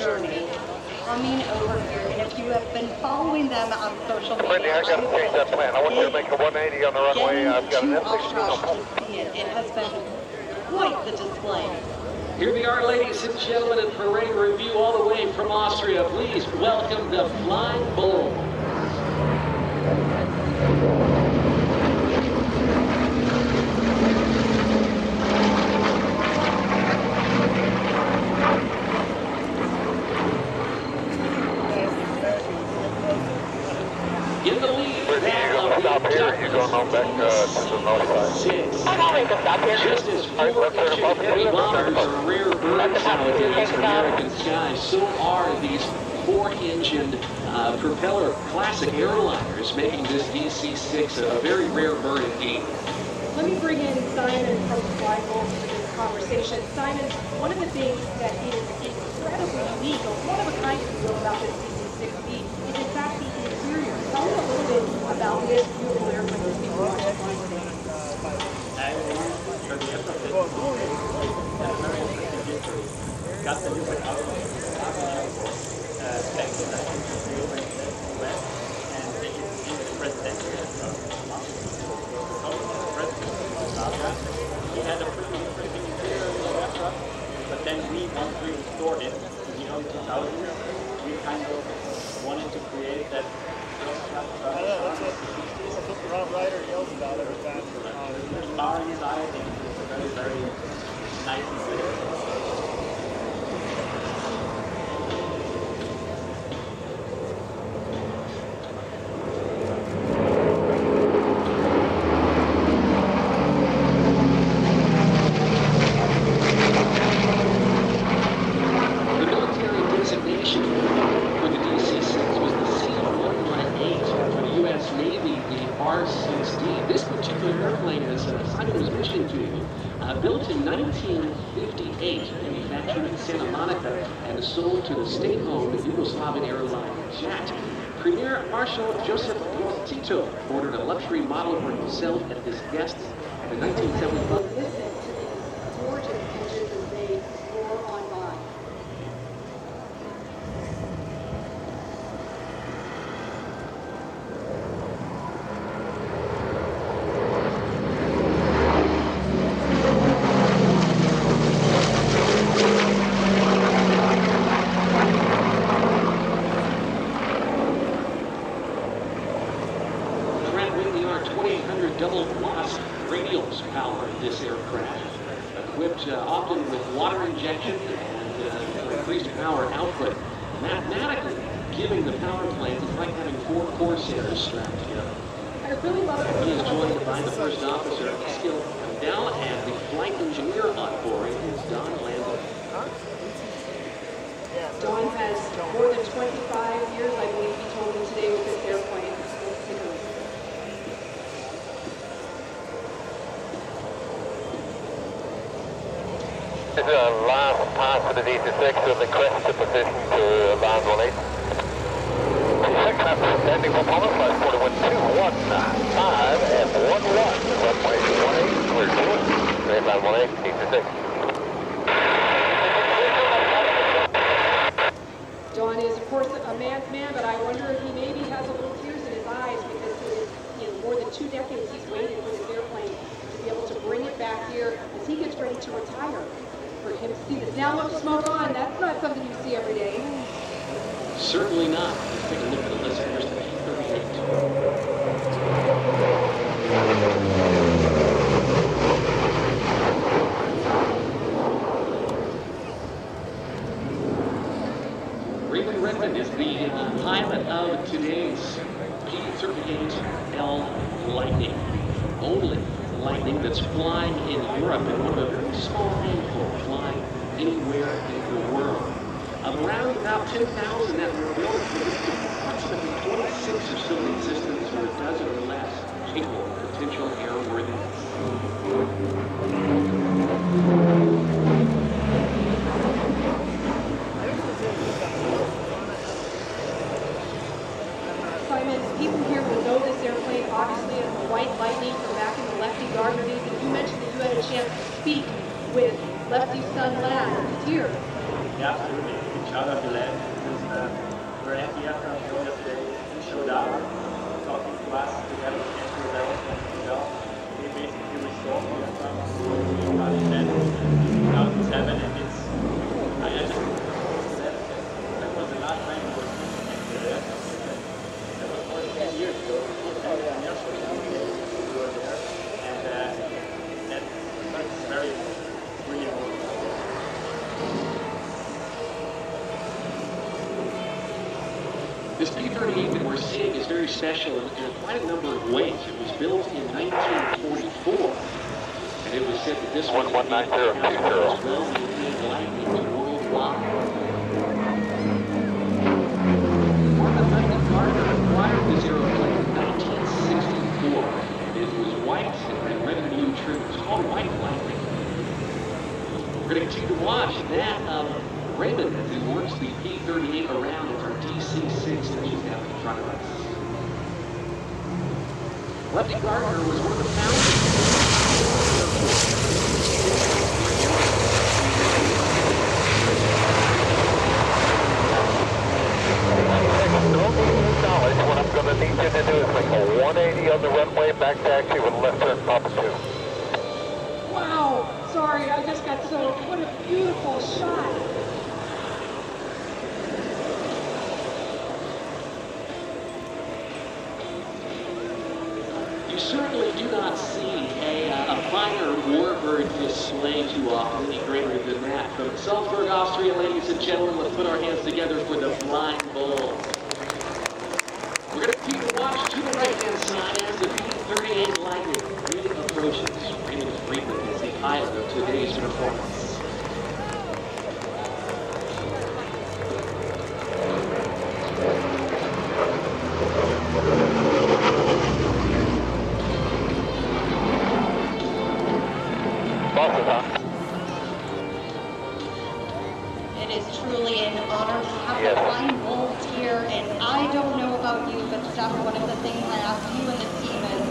journey coming over here. And if you have been following them on social media, Brittany, I got to change that plan. I want you to make a 180 on the runway. I've got an F-16. It has been quite the display. Here they are, ladies and gentlemen, in parade review all the way from Austria. Please welcome the Flying Bull. In the lead. Stop here, you're going on back to the north side. I'm always to stop here. Just as 4-inch bombers are rare birds nowadays in American skies, so are these 4-engine propeller classic airliners, making this DC-6 a very rare bird indeed. Let me bring in Simon from Flying Bull to this conversation. Simon, one of the things that is incredibly unique, or one of a kind, if you will, about this DC-6B is in fact the interior. Tell me a little bit about this beautiful airplane that people watch flying today. Got the new back in 1968 West, and they used to be the presidential he had a pretty big interior in the aircraft, but then once we restored it in the early 2000s, we kind of wanted to create that aircraft. I know, that's what Rob Ryder yells about every time. The bar inside, I think, is a very, very nice interior. Built in 1958, manufactured in Santa Monica and sold to the state-owned Yugoslavian airline JAT. Premier Marshal Joseph Tito ordered a luxury model for himself and his guests in 1975. Listen to these gorgeous engines as they roar on by. Often with water injection and increased power output, mathematically giving the power plant is like having 4 Corsairs strapped together. I really love it. He is joined by the first officer, Skill Dell, and the flight engineer on board is Don Landon. Don has more than 25 years, I believe he told me today, with this airplane. This is a last pass for the DC-6 with the crest to position to land 18. DC-6 standing for Apollo, flight 41215 and 11, runway 18, clear to it. Straight line 18, DC-6. Don is, of course, a man's man, but I wonder if he maybe has a little tears in his eyes because it is, more than 2 decades he's waited for this airplane to be able to bring it back here as he gets ready to retire. For him to see this now look smoke on, that's not something you see every day. Certainly not. Let's take a look at the list. Here's the P-38. Raymond Redmond is the pilot of today's P-38L Lightning. Only Lightning that's flying in Europe and one of a very small handful flying anywhere in the world. Of around about 10,000 that were built, approximately 26 are still in existence, or a dozen or less capable of potential airworthiness. Simon, people here will know this airplane, obviously, as the White Lightning from back in the Lefty Gardner days. And you mentioned that you had a chance to speak with Lefty your son Lad. He's here. Yeah, absolutely. Big shout out to Len. We're happy after our show yesterday. He showed up, talking to us together with Andrew Development as well. They basically restored the aircraft. We started that in 2007, and it's, I just said that was the last time we were in the aircraft. That was more than 10 years ago. And Airshow, we were there, and that's very, really important. This P-38 that we're seeing is very special in quite a number of ways. It was built in 1944, and it was said that this one would be the fastest as well maintained lightning worldwide. Wittman Gardner acquired this airplane in 1964. It was white and red and blue trim. It was called White Lightning. We're going to continue to watch that Raymond, who works the P-38 around at our DC-6 that she's down in front of us. Lefty Gardner was one of the founders of the knowledge, what I'm going to need you to do is make a 180 on the runway, back taxi with left turn Papa 2. Wow. Sorry, I just got so, what a beautiful shot. You certainly do not see a finer warbird display too often, any greater than that. From Salzburg, Austria, ladies and gentlemen, let's put our hands together for the Flying Bull. We're going to continue to watch to the right-hand side as the P-38 Lightning really approaches. Raymond Friedman is the pilot of today's performance. It is truly an honor to have the Flying Bulls here, and I don't know about you, but Steph, one of the things I ask you and the team is,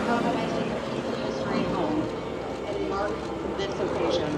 how can I take a piece of history home and mark this occasion?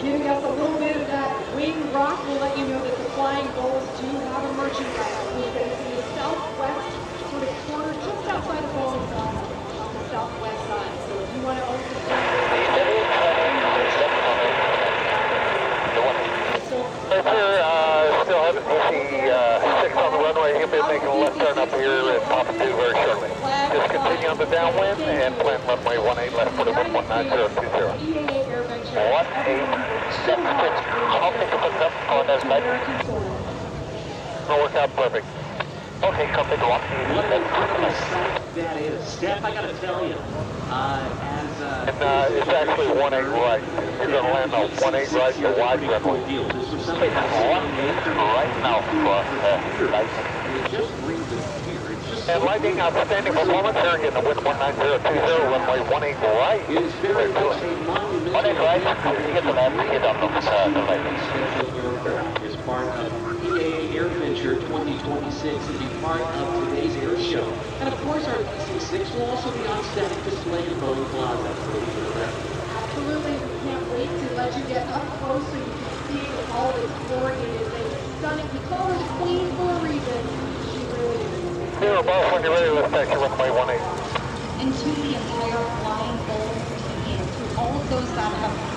Giving us a little bit of that wing rock, we'll let you know that the Flying Bulls do have a merchandise. We're going to see the southwest sort of corner, just outside of Bowling on the southwest side. So if you want to own the Flying Bulls, Still having DC-6 on the runway. He'll be making a left turn up here at Papa 2 very shortly. Just continue on the downwind and plan runway 18 left for the 19020. EAA AirVenture. 18 left. I'll take a look up on that side. It'll work out perfect. Okay, come take a walk. What an incredible sight that is. Steph, I gotta tell you, it's actually 18 right. You're going to land on 18 right to wide runway. It's 18 right now for just breathe it here. It's just and Lightning, outstanding performance here, getting the wind 19020, runway 18 right. It is very much a monumental 18 right, you get the left, you get on the Lightning. Is part of EAA AirVenture 2026 and be part of today's air show. And of course, our DC-6 will also be on static display in Boeing Plaza. Absolutely, we can't wait to let you get up close so you can see all its glory. It is a stunning, we call her the queen for a reason. She really is. Zero above when you're ready, let's taxi runway 18. And to the entire Flying Bulls team, to all of those that have